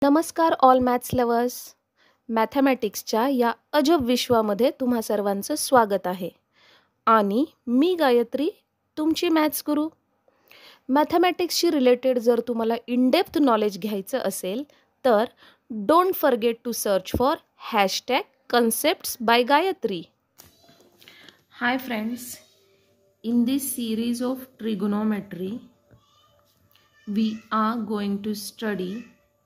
नमस्कार all maths lovers. मॅथमॅटिक्सच्या या अजब विश्वामध्ये तुम्हा सर्वांचं स्वागत आहे. आणि मी गायत्री, तुमची मॅथ्स गुरु. मॅथमॅटिक्सशी रिलेटेड जर तुम्हाला इन-डेप्थ नॉलेज घ्यायचं असेल तर don't forget to search for #concepts by Gayatri. Hi friends, in this series of trigonometry we are going to study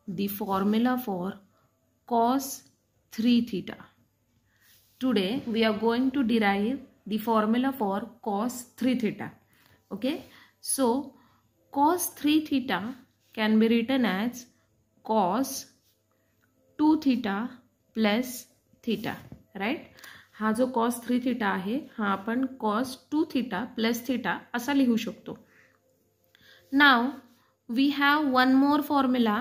the formula for cos 3 theta. Today we are going to derive the formula for cos 3 theta. Okay, so cos 3 theta can be written as cos 2 theta plus theta, right? हा जो cos 3 theta आहे हा आपण cos 2 theta plus theta असा लिहू शकतो. Now we have one more formula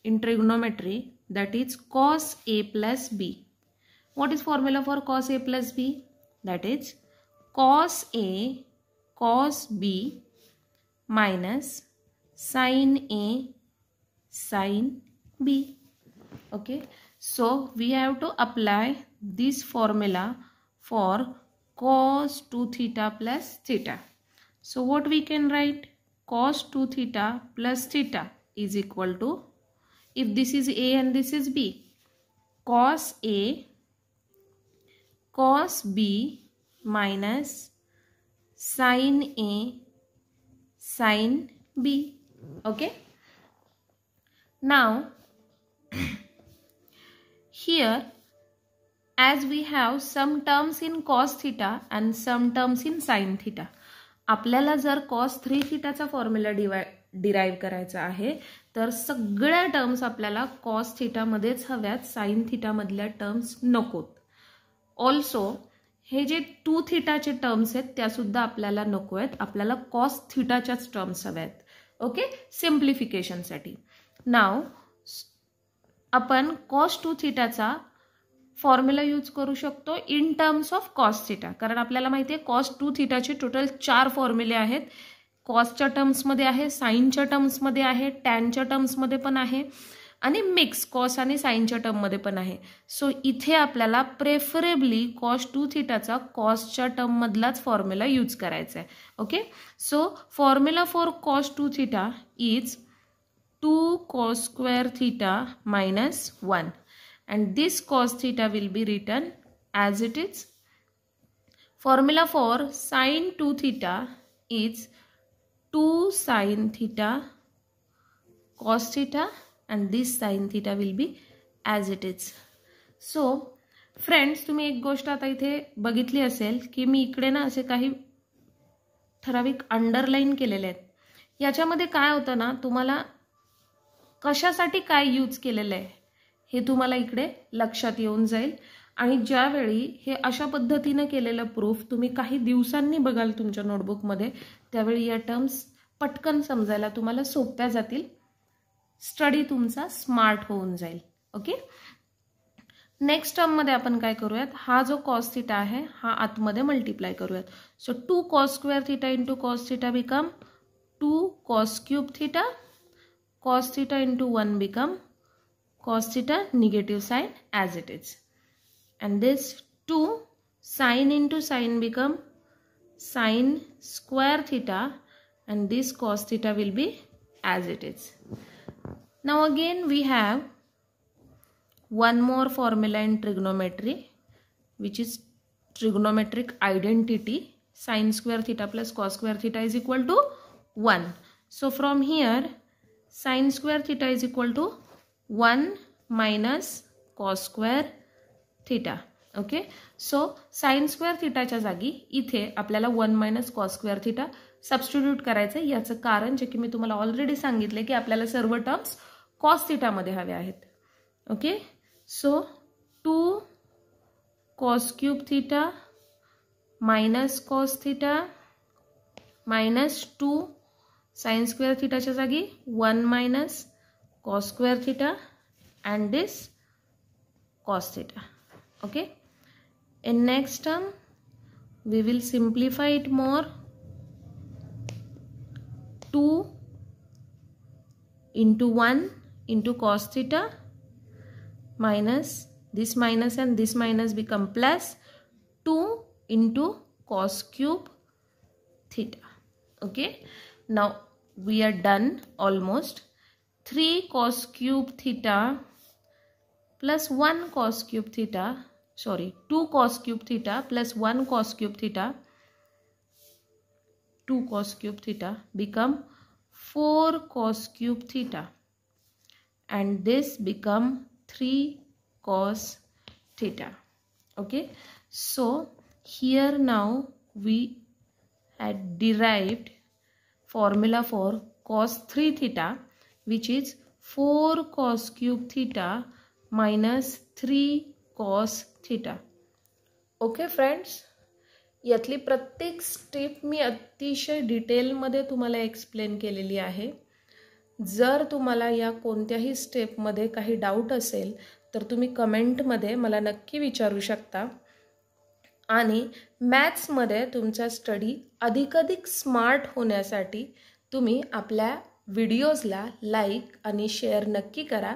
in trigonometry, that is cos A plus B. What is formula for cos A plus B? That is cos A cos B minus sin A sin B. Okay, so we have to apply this formula for cos 2 theta plus theta. So what we can write? Cos 2 theta plus theta is equal to, if this is A and this is B, cos A cos B minus sin A sin B. Okay, now here as we have some terms in cos theta and some terms in sin theta, आपल्याला जर cos 3 theta चा formula derive करायचा आहे तर सगळ्या terms आपल्याला cos theta मध्येच हव्यात, sin theta मधल्या टर्म्स नकोत. ऑल्सो हे जे 2 theta चे टर्म्स आहेत त्या सुद्धा आपल्याला नको आहेत, आपल्याला cos theta च्याच टर्म्स हव्यात. ओके, सिम्प्लिफिकेशन साठी. नाउ आपण cos 2 theta चा फॉर्म्युला यूज करू शकतो in terms of cos theta, कारण आपल्याला माहिती आहे cos 2 theta चे टोटल 4 फॉर्म्युले आहेत. कॉसच्या टर्म्स मध्ये आहे, साइनच्या टर्म्स मध्ये आहे, टॅनच्या टर्म्स मध्ये पण आहे आणि मिक्स कॉस आणि साइनच्या टर्म मध्ये पण आहे. सो इथे आपल्याला प्रेफरेबली cos 2 theta चा कॉसच्या टर्म मधलाच फॉर्म्युला यूज करायचा आहे. Okay, so formula for cos 2 theta is 2 cos square theta minus 1. And this cos theta will be written as it is. Formula for sin 2 theta is 2 sin theta cos theta and this sin theta will be as it is. So friends, तुम्ही एक गोष्ट आता इथे बघितली असेल की मी इकडे ना असे काही ठराविक अंडरलाइन केलेले आहेत. याच्यामध्ये काय होतं ना, तुम्हाला कशासाठी काय यूज केलेलं आहे हे तुम्हाला इकडे लक्षात येऊन जाईल. आणि ज्यावेळी हे अशा पद्धतीने केलेलं प्रूफ तुम्ही काही दिवसांनी बघाल तुमच्या नोटबुकमध्ये, त्यावेळी या टर्म्स पटकन समजायला तुम्हाला सोप्या जातील, स्टडी तुमचा स्मार्ट होऊन जाईल. ओके, नेक्स्ट टर्म मध्ये आपण काय करूयात, हा जो cos theta आहे हा आतमध्ये मल्टिप्लाय करूयात. सो 2 cos square theta into cos theta become 2 cos cube theta, cos theta into 1 become cos theta negative sign as it is, and this 2 sin into sin become sin square theta and this cos theta will be as it is. Now again we have one more formula in trigonometry which is trigonometric identity. Sin square theta plus cos square theta is equal to 1. So from here sin square theta is equal to 1 minus cos square theta. Okay, so sin square theta च्या जागी इथे आपल्याला 1 minus cos square theta substitute करायचं. याचं कारण जे की मी तुम्हाला already सांगितले की आपल्याला सर्व टर्म्स cos theta मध्ये हवे आहेत. ओके, सो 2 cos cube theta minus cos theta minus 2 sin square theta च्या जागी 1 minus cos square theta and this cos theta. Okay, in next term we will simplify it more. 2 into 1 into cos theta minus this minus and this minus become plus 2 into cos cube theta. Okay, now we are done almost. 3 cos cube theta plus 1 cos cube theta, sorry, 2 cos cube theta plus 1 cos cube theta, 2 cos cube theta become 4 cos cube theta, and this become 3 cos theta. Okay, so here now we had derived formula for cos 3 theta, which is 4 cos cube theta minus 3 cos theta. Okay friends, यातली प्रत्येक step मी अतिशय डिटेलमध्ये तुम्हाला explain केलेली आहे. जर तुम्हाला या कोणत्याही स्टेपमध्ये काही डाऊट असेल तर तुम्ही कमेंटमध्ये मला नक्की विचारू शकता. आणि मॅथ्समध्ये तुमचा स्टडी अधिकाधिक स्मार्ट होण्यासाठी तुम्ही आपल्या व्हिडिओजला लाईक आणि शेअर नक्की करा.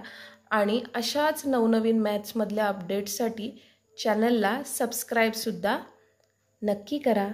आणि अशाच नवनवीन मॅथ्समधल्या अपडेट्ससाठी चॅनलला सबस्क्राईबसुद्धा नक्की करा.